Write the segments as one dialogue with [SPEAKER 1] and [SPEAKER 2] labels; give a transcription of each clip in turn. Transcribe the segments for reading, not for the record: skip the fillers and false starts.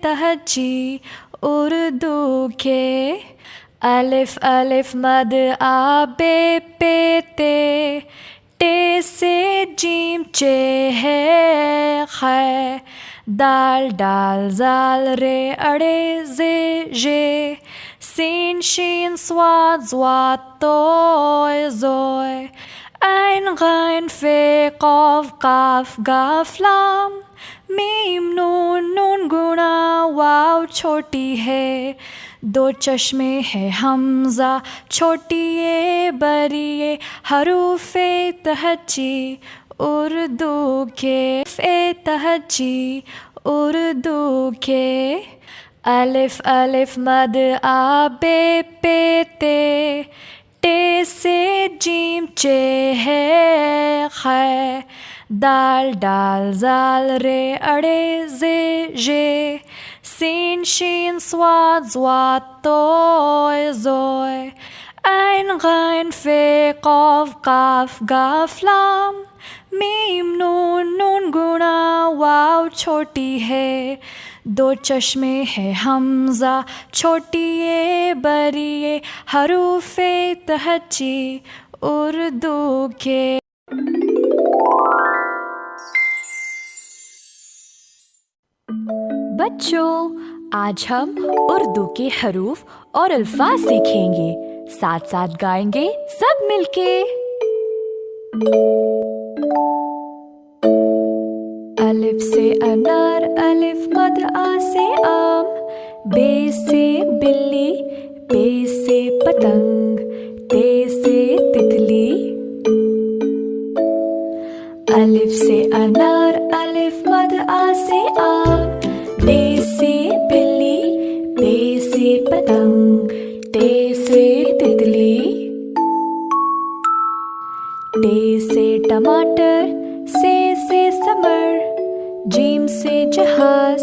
[SPEAKER 1] तहजी उर्दू के। अलिफ अलिफ मद आ बे पे ते, टे से जीम चे है खै, दाल डाल जाल रे अड़े जे जे, सीन शीन स्वाद ज़्वाद तोय ज़ोय, ऐन गैन फे क़ाफ क़ाफ गाफ लाम, मीम नून नून गुणा वाव छोटी है, दो चश्मे है हमज़ा छोटी ये बड़ी ये, हरूफ़े तहजी उर्दू के। फ़े तहजी उर्दू के। अलिफ अलिफ मद आ बे पे ते, टे से जीम चे है खै, दाल डाल जाल रे अड़े जे जे, सीन शीन स्वाद ज़्वाद तोय ज़ोय, ऐन गैन फे क़ाफ क़ाफ गाफ लाम, मीम नून नून गुणा वाव छोटी है, दो चश्मे है हमज़ा छोटी ये बड़ी ये, हरूफ़े तहजी उर्दू के।
[SPEAKER 2] बच्चों, आज हम उर्दू के हरूफ और अल्फाज सीखेंगे, साथ साथ गाएंगे सब मिलके।
[SPEAKER 1] अलिफ से अनार, अलिफ मद आ से आम, बे से बिल्ली, पे से पतंग, ते से तितली। अलिफ से अनार, अलिफ मद आ से आम, बे से बिल्ली, पे से पतंग, ते से तितली। टे से टमाटर, से समर, जीम से जहाज,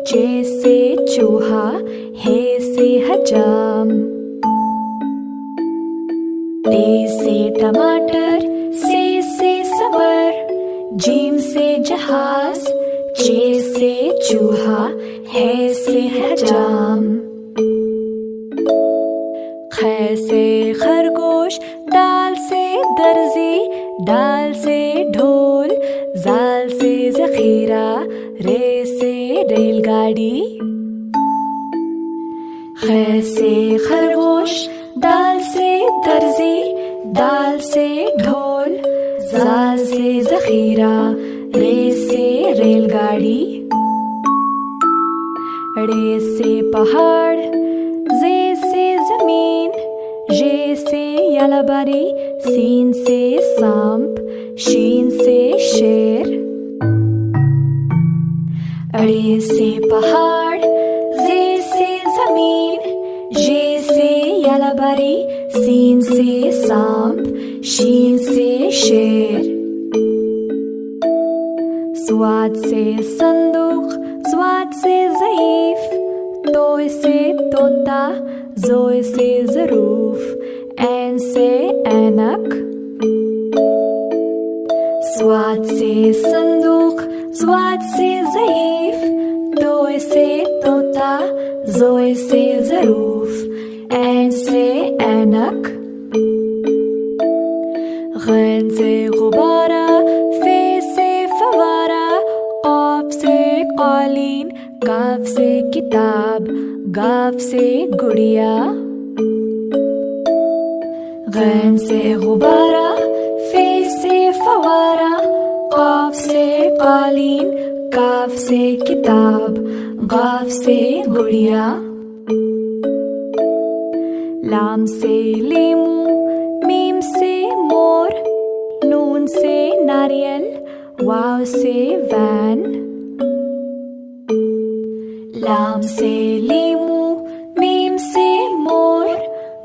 [SPEAKER 1] चे से चूहा, हे से हजाम। टे से टमाटर, से समर, जीम से जहाज, चे से चूहा, है से हजाम। खै से खरगोश, दाल से दर्जी, डाल से ढोल, जाल से ज़ख़ीरा, रे से रेलगाड़ी। खै से खरगोश, दाल से दर्जी, दाल से ढोल, जाल से ज़ख़ीरा, रे से रेलगाड़ी। रे से पहाड़, जे से ज़मीन, ये से यलाबारी, सीन से सांप, शीन से शेर। अड़े से पहाड़, जे से ज़मीन, ये से यलाबारी, सीन से सांप, शीन से शेर। स्वाद से संदूक, स्वाद से ज़ईफ, तोय से तोता, ज़ोय से ज़रूफ, ऐन से ऐनक। स्वाद से संदूक, स्वाद से ज़ईफ, तोय से तोता, ज़ोय से ज़रूफ, ऐन से ऐनक। गैन से गुब्बारा, फे से फवारा, क़ाफ से क़ालीन, काफ से किताब, गाफ से गुड़िया। गैन से गुब्बारा, फे से फवारा, क़ाफ से क़ालीन, काफ से किताब, गाफ से गुड़िया। लाम से लीमू, मीम से मोर, नून से नारियल, वाव से वैन। लाम से लीमू, मीम से मोर,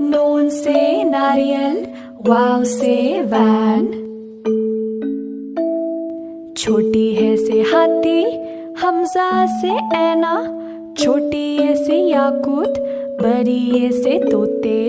[SPEAKER 1] नून से नारियल, वाव से वैन। छोटी है से हाथी, हमजा से ऐना, छोटी है से याकूत, बड़ी है से तोते।